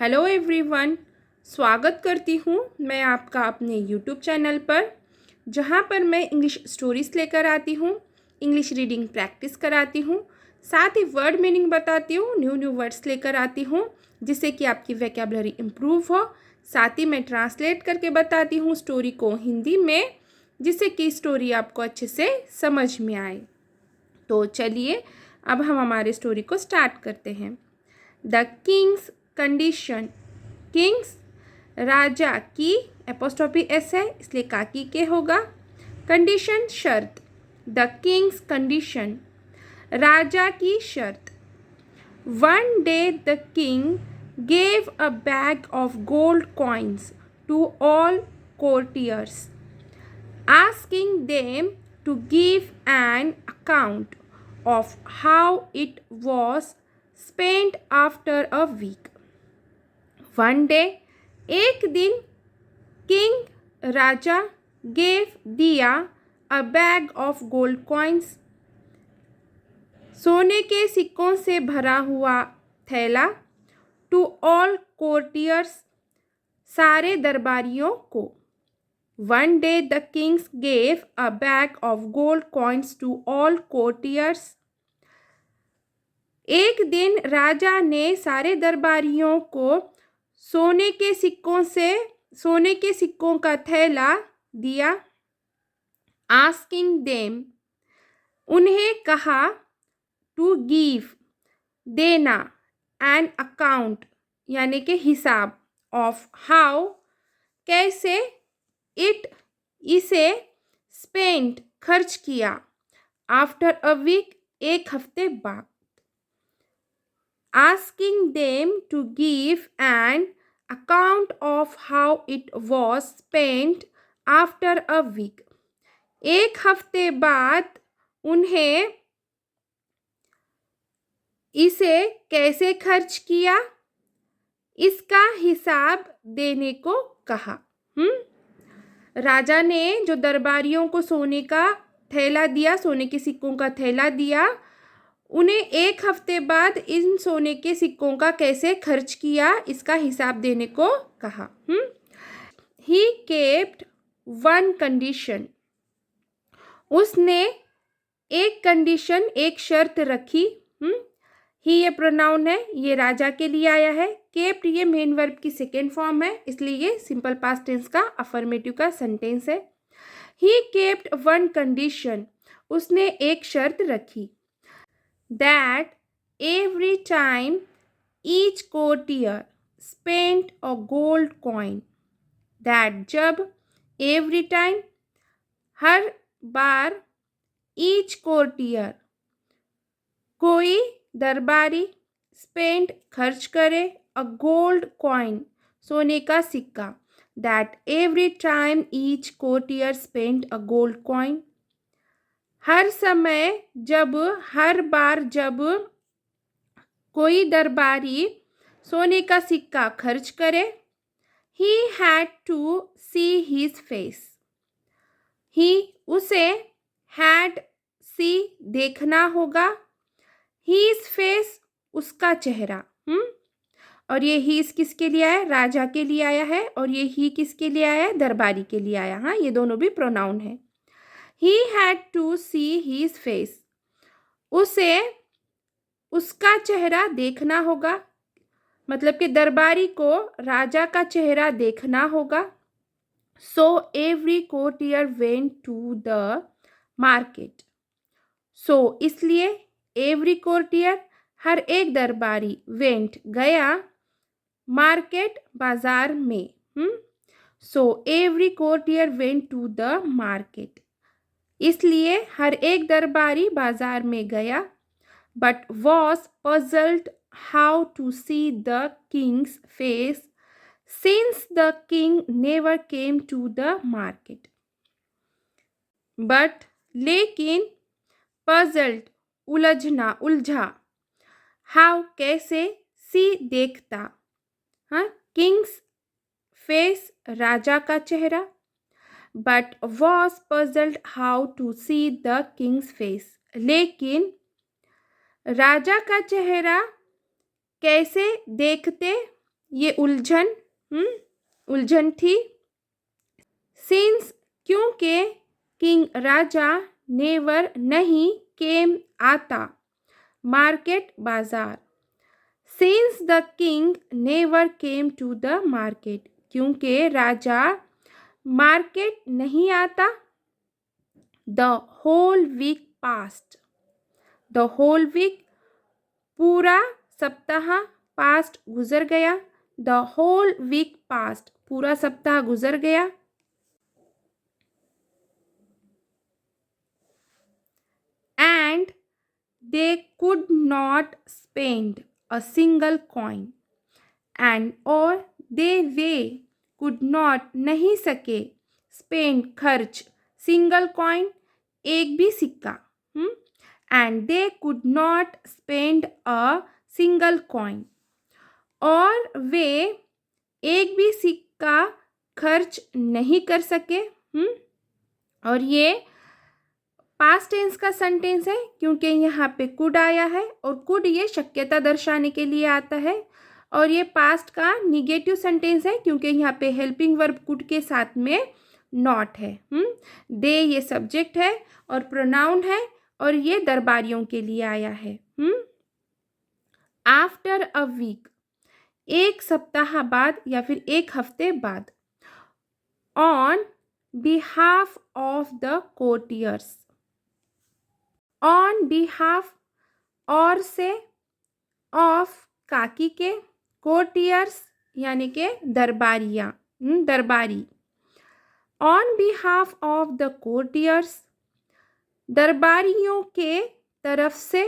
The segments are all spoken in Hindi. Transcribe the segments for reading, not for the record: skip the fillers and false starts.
हेलो एवरीवन, स्वागत करती हूँ मैं आपका अपने यूट्यूब चैनल पर, जहाँ पर मैं इंग्लिश स्टोरीज़ लेकर आती हूँ, इंग्लिश रीडिंग प्रैक्टिस कराती हूँ, साथ ही वर्ड मीनिंग बताती हूँ, न्यू न्यू वर्ड्स लेकर आती हूँ जिससे कि आपकी वोकैबुलरी इम्प्रूव हो। साथ ही मैं ट्रांसलेट करके बताती हूँ स्टोरी को हिंदी में, जिससे कि स्टोरी आपको अच्छे से समझ में आए। तो चलिए अब हम हमारे स्टोरी को स्टार्ट करते हैं। The Kings condition. किंग्स राजा की, एपोस्ट्रोफी एस है इसलिए काकी के होगा। कंडीशन शर्त। द किंग्स कंडीशन, राजा की शर्त। One day the king gave a bag of gold coins to all courtiers, asking them to give an account of how it was spent after a week. One day, एक दिन, किंग राजा गेव दिया अ बैग ऑफ गोल्ड कॉइन्स, सोने के सिक्कों से भरा हुआ थैला, टू ऑल कोर्टियर्स, सारे दरबारियों को। One day the kings gave a bag of gold coins to all courtiers. एक दिन राजा ने सारे दरबारियों को सोने के सिक्कों का थैला दिया। Asking them, उन्हें कहा, to give, देना, an account यानी कि हिसाब, of how, कैसे, इसे, spent, खर्च किया, आफ्टर अ वीक, एक हफ्ते बाद। Asking them to give an account of how it was spent after a week, एक हफ्ते बाद उन्हें इसे कैसे खर्च किया, इसका हिसाब देने को कहा। राजा ने जो दरबारियों को सोने का थैला दिया, सोने के सिक्कों का थैला दिया, उन्हें एक हफ्ते बाद इन सोने के सिक्कों का कैसे खर्च किया, इसका हिसाब देने को कहा। ही केप्ट वन कंडीशन, उसने एक कंडीशन, एक शर्त रखी। ही ये प्रोनाउन है, ये राजा के लिए आया है। केप्ट ये मेन वर्ब की सेकेंड फॉर्म है, इसलिए ये सिंपल पास्ट टेंस का अफर्मेटिव का सेंटेंस है। ही केप्ट वन कंडीशन, उसने एक शर्त रखी। That every time each courtier spent a gold coin, that जब, एवरी टाइम हर बार, ईच कोर्टियर कोई दरबारी, स्पेंट खर्च करे, अ गोल्ड कॉइन सोने का सिक्का, that every time each courtier spent a gold coin, हर समय जब, हर बार जब कोई दरबारी सोने का सिक्का खर्च करे। He had to see his face, he उसे, हैड सी देखना होगा, हीज फेस उसका चेहरा। और ये हीज किसके लिए आया, राजा के लिए आया है, और ये ही किसके लिए आया है, दरबारी के लिए आया। हाँ, ये दोनों भी प्रोनाउन है। He had to see his face, उसे उसका चेहरा देखना होगा, मतलब कि दरबारी को राजा का चेहरा देखना होगा। So every courtier went to the market, so इसलिए, एवरी कोर्टियर हर एक दरबारी, वेंट गया, मार्केट बाजार में। So every courtier went to the market, इसलिए हर एक दरबारी बाजार में गया। But was puzzled how to see the king's face since the king never came to the market. But लेकिन, पजल्ड उलझना, उलझा, हाउ कैसे, सी देखता, हाँ, किंग्स फेस राजा का चेहरा, but was puzzled how to see the king's face, लेकिन राजा का चेहरा कैसे देखते ये उलझन थी। सिंस क्योंकि किंग राजा नेवर नहीं केम आता मार्केट बाजार। Since the king never came to the market क्योंकि राजा मार्केट नहीं आता। The whole week passed. The whole week पूरा सप्ताह, पास्ट गुजर गया। द होल वीक पास्ट पूरा सप्ताह गुजर गया। And they could not spend a single coin. And और दे वे कुड नॉट नहीं सके स्पेंड खर्च सिंगल कॉइन एक भी सिक्का। And they could not spend a single coin और वे एक भी सिक्का खर्च नहीं कर सके। और ये पास्ट टेंस का सेंटेंस है क्योंकि यहाँ पे कुड आया है और कुड ये शक्यता दर्शाने के लिए आता है। और ये पास्ट का निगेटिव सेंटेंस है क्योंकि यहाँ पे हेल्पिंग वर्ब कुड के साथ में नॉट है। दे ये सब्जेक्ट है और प्रोनाउन है और ये दरबारियों के लिए आया है। आफ्टर अ वीक एक सप्ताह बाद या फिर एक हफ्ते बाद। On behalf of the courtiers. On behalf और से, ऑफ काकी के, कोर्टियर्स यानी के दरबारिया दरबारी। On behalf of the courtiers दरबारियों के तरफ से।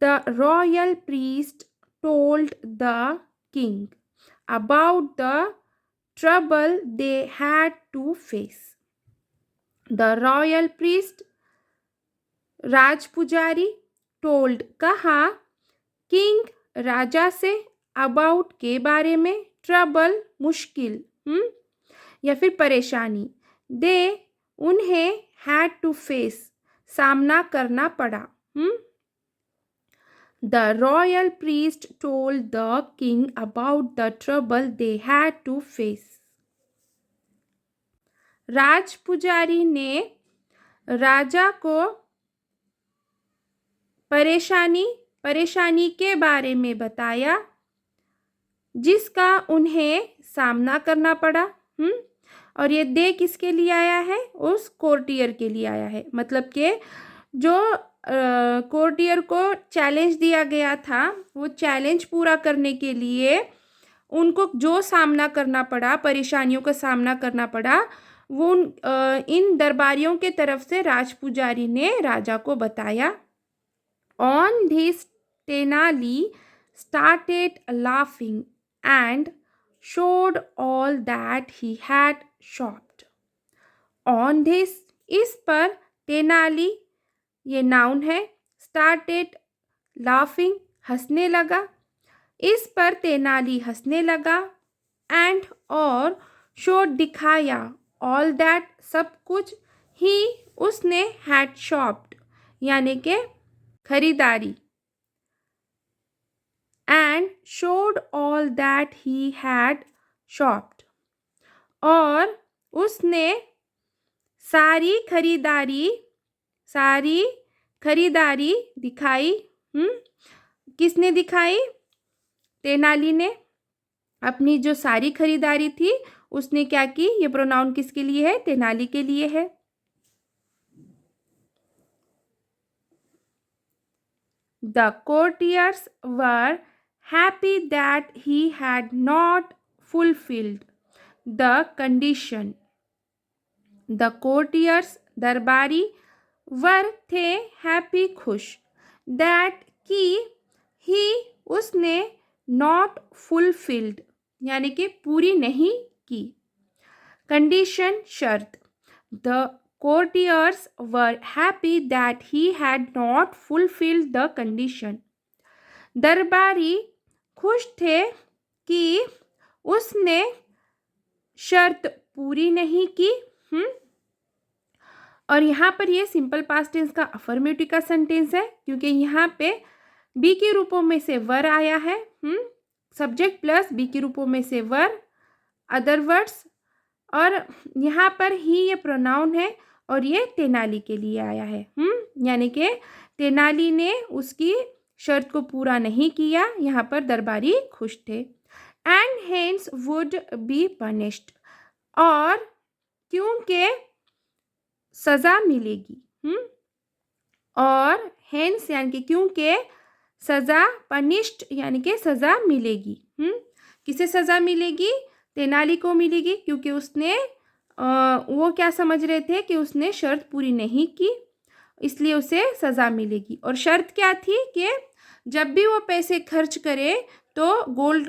The royal priest told the king about the trouble they had to face. The royal priest राजपुजारी told कहा किंग राजा से about के बारे में trouble मुश्किल या फिर परेशानी। they उन्हें had to face सामना करना पड़ा। The royal priest told the king about the trouble they had to face. राजपुजारी ने राजा को परेशानी के बारे में बताया जिसका उन्हें सामना करना पड़ा। और ये दे किसके लिए आया है? उस कोर्टियर के लिए आया है। मतलब कि जो कोर्टियर को चैलेंज दिया गया था वो चैलेंज पूरा करने के लिए उनको जो सामना करना पड़ा, परेशानियों का सामना करना पड़ा, वो इन दरबारियों के तरफ से राजपुजारी ने राजा को बताया। On this Tenali started laughing and showed all that he had shopped. On this इस पर तेनाली ये नाउन है। स्टार्टेड लाफिंग हंसने लगा। इस पर तेनाली हंसने लगा। एंड और शोड दिखाया ऑल दैट सब कुछ ही उसने हैड शॉप्ड यानी के खरीदारी। And showed all that he had शॉप्ड और उसने सारी खरीदारी दिखाई। किसने दिखाई? तेनाली ने अपनी जो सारी खरीदारी थी उसने क्या की? ये प्रोनाउन किसके लिए है? तेनाली के लिए है। The courtiers were happy that he had not fulfilled the condition. The courtiers दरबारी वर थे हैप्पी खुश दैट कि ही उसने नॉट फुलफिल्ड यानी कि पूरी नहीं की। कंडीशन शर्त। The courtiers were happy that he had not fulfilled the condition. दरबारी खुश थे कि उसने शर्त पूरी नहीं की। और यहाँ पर ये सिंपल पास्ट टेंस का अफर्मेटिव का सेंटेंस है क्योंकि यहाँ पे बी के रूपों में से वर आया है। सब्जेक्ट प्लस बी के रूपों में से वर, अदर वर्ड्स, और यहाँ पर ही ये प्रोनाउन है और ये तेनाली के लिए आया है। यानी कि तेनाली ने उसकी शर्त को पूरा नहीं किया। यहाँ पर दरबारी खुश थे। And hence would be punished, और क्योंकि सज़ा मिलेगी। और हेंस यानी कि क्योंकि, सज़ा, पनिश्ड यानी कि सज़ा मिलेगी। किसे सज़ा मिलेगी? तेनाली को मिलेगी, क्योंकि उसने वो क्या समझ रहे थे कि उसने शर्त पूरी नहीं की, इसलिए उसे सज़ा मिलेगी। और शर्त क्या थी कि जब भी वो पैसे खर्च करे तो गोल्ड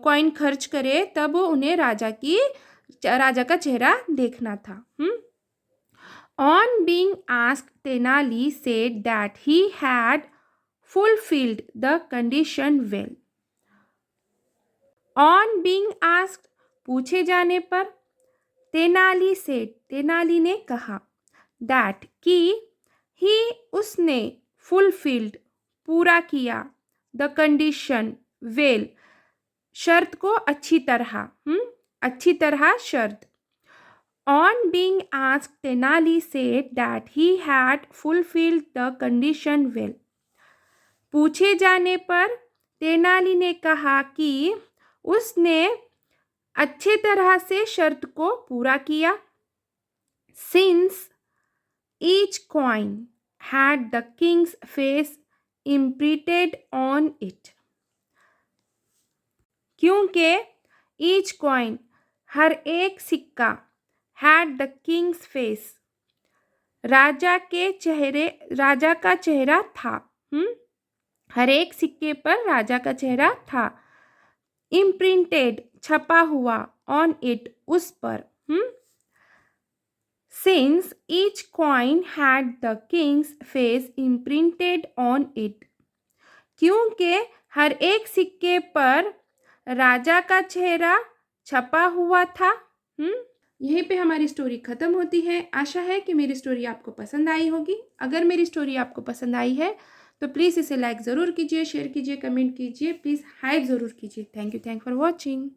कॉइन खर्च करे, तब उन्हें राजा का चेहरा देखना था। On being asked, Tenali said that he had fulfilled the condition well. On being asked, पूछे जाने पर, तेनाली said, तेनाली ने कहा, that कि he, उसने, fulfilled, पूरा किया, the condition well, शर्त को अच्छी तरह शर्त। On being asked, Tenali said that he had fulfilled the condition well. पूछे जाने पर तेनाली ने कहा कि उसने अच्छे तरह से शर्त को पूरा किया। Since each coin had the king's face imprinted on it, क्योंकि each coin, हर एक सिक्का, had the king's face, राजा का चेहरा था। हर एक सिक्के पर राजा का चेहरा था। इम्प्रिंटेड, छपा हुआ, ऑन इट, उस पर। Since each coin had the king's face imprinted on it, क्योंकि हर एक सिक्के पर राजा का चेहरा छपा हुआ था। यहीं पे हमारी स्टोरी ख़त्म होती है। आशा है कि मेरी स्टोरी आपको पसंद आई होगी। अगर मेरी स्टोरी आपको पसंद आई है तो प्लीज़ इसे लाइक ज़रूर कीजिए, शेयर कीजिए, कमेंट कीजिए, प्लीज़ हाइप ज़रूर कीजिए। Thank you for watching.